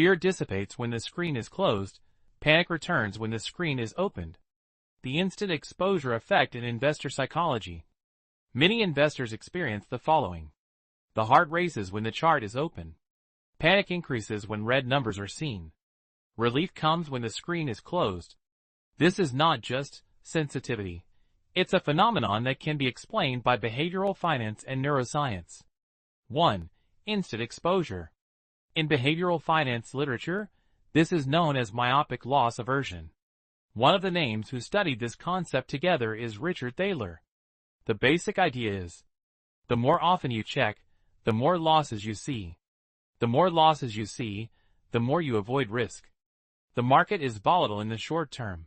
Fear dissipates when the screen is closed, panic returns when the screen is opened. The instant exposure effect in investor psychology. Many investors experience the following. The heart races when the chart is open. Panic increases when red numbers are seen. Relief comes when the screen is closed. This is not just sensitivity. It's a phenomenon that can be explained by behavioral finance and neuroscience. 1. Instant exposure. In behavioral finance literature, this is known as myopic loss aversion. One of the names who studied this concept together is Richard Thaler. The basic idea is, the more often you check, the more losses you see. The more losses you see, the more you avoid risk. The market is volatile in the short term.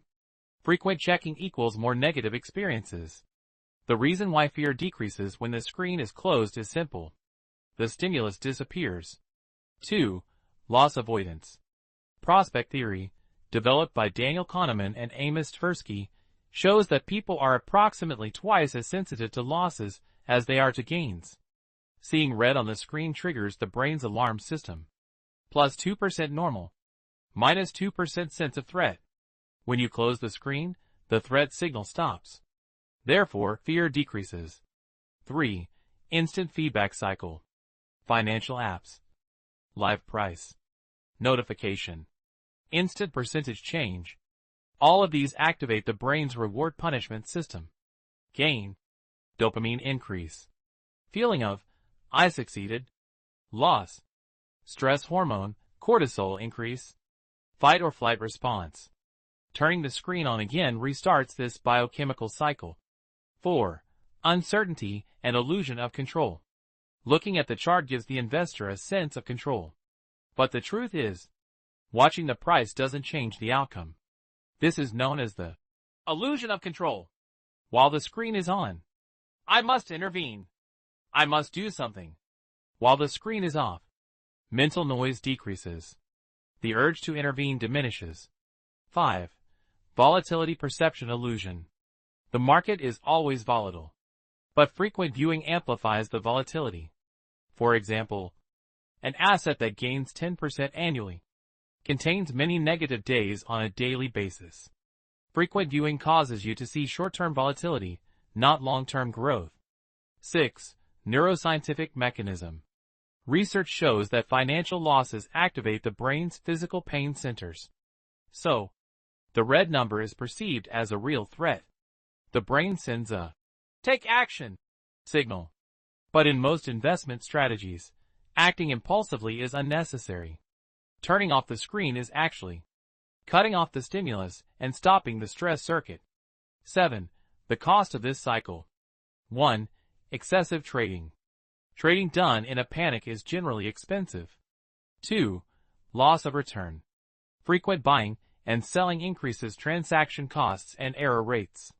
Frequent checking equals more negative experiences. The reason why fear decreases when the screen is closed is simple. The stimulus disappears. 2. Loss avoidance. Prospect theory, developed by Daniel Kahneman and Amos Tversky, shows that people are approximately twice as sensitive to losses as they are to gains. Seeing red on the screen triggers the brain's alarm system. Plus 2% normal. Minus 2% sense of threat. When you close the screen, the threat signal stops. Therefore, fear decreases. 3. Instant feedback cycle. Financial apps. Live price. Notification. Instant percentage change. All of these activate the brain's reward punishment system. Gain. Dopamine increase. Feeling of, I succeeded. Loss. Stress hormone, cortisol increase. Fight or flight response. Turning the screen on again restarts this biochemical cycle. 4. Uncertainty and illusion of control. Looking at the chart gives the investor a sense of control. But the truth is, watching the price doesn't change the outcome. This is known as the illusion of control. While the screen is on, I must intervene. I must do something. While the screen is off, mental noise decreases. The urge to intervene diminishes. 5. Volatility perception illusion. The market is always volatile, but frequent viewing amplifies the volatility. For example, an asset that gains 10% annually contains many negative days on a daily basis. Frequent viewing causes you to see short-term volatility, not long-term growth. 6. Neuroscientific mechanism. Research shows that financial losses activate the brain's physical pain centers. So, the red number is perceived as a real threat. The brain sends a take action signal. But in most investment strategies, acting impulsively is unnecessary. Turning off the screen is actually cutting off the stimulus and stopping the stress circuit. 7. The cost of this cycle. 1. Excessive trading. Trading done in a panic is generally expensive. 2. Loss of return. Frequent buying and selling increases transaction costs and error rates.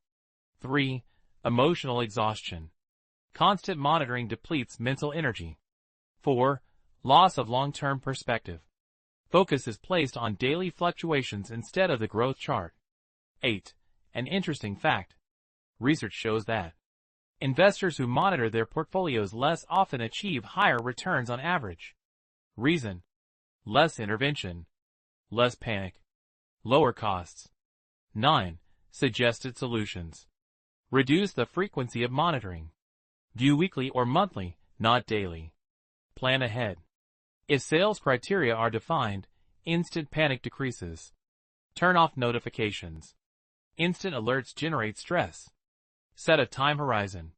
3. Emotional exhaustion. Constant monitoring depletes mental energy. 4. Loss of long-term perspective. Focus is placed on daily fluctuations instead of the growth chart. 8. An interesting fact. Research shows that investors who monitor their portfolios less often achieve higher returns on average. Reason: less intervention, less panic, lower costs. 9. Suggested solutions. Reduce the frequency of monitoring. View weekly or monthly, not daily. Plan ahead. If sales criteria are defined, instant panic decreases. Turn off notifications. Instant alerts generate stress. Set a time horizon.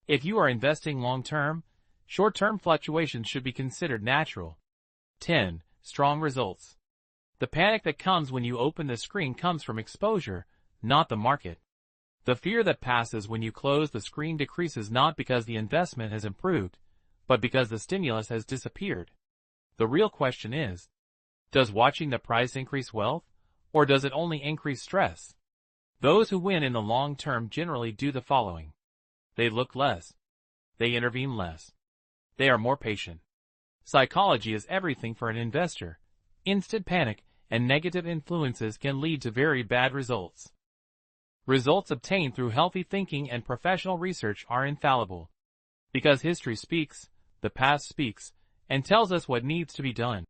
If you are investing long-term, short-term fluctuations should be considered natural. 10. Strong results. The panic that comes when you open the screen comes from exposure, not the market. The fear that passes when you close the screen decreases not because the investment has improved, but because the stimulus has disappeared. The real question is, does watching the price increase wealth, or does it only increase stress? Those who win in the long term generally do the following. They look less. They intervene less. They are more patient. Psychology is everything for an investor. Instant panic and negative influences can lead to very bad results. Results obtained through healthy thinking and professional research are infallible. Because history speaks, the past speaks, and tells us what needs to be done.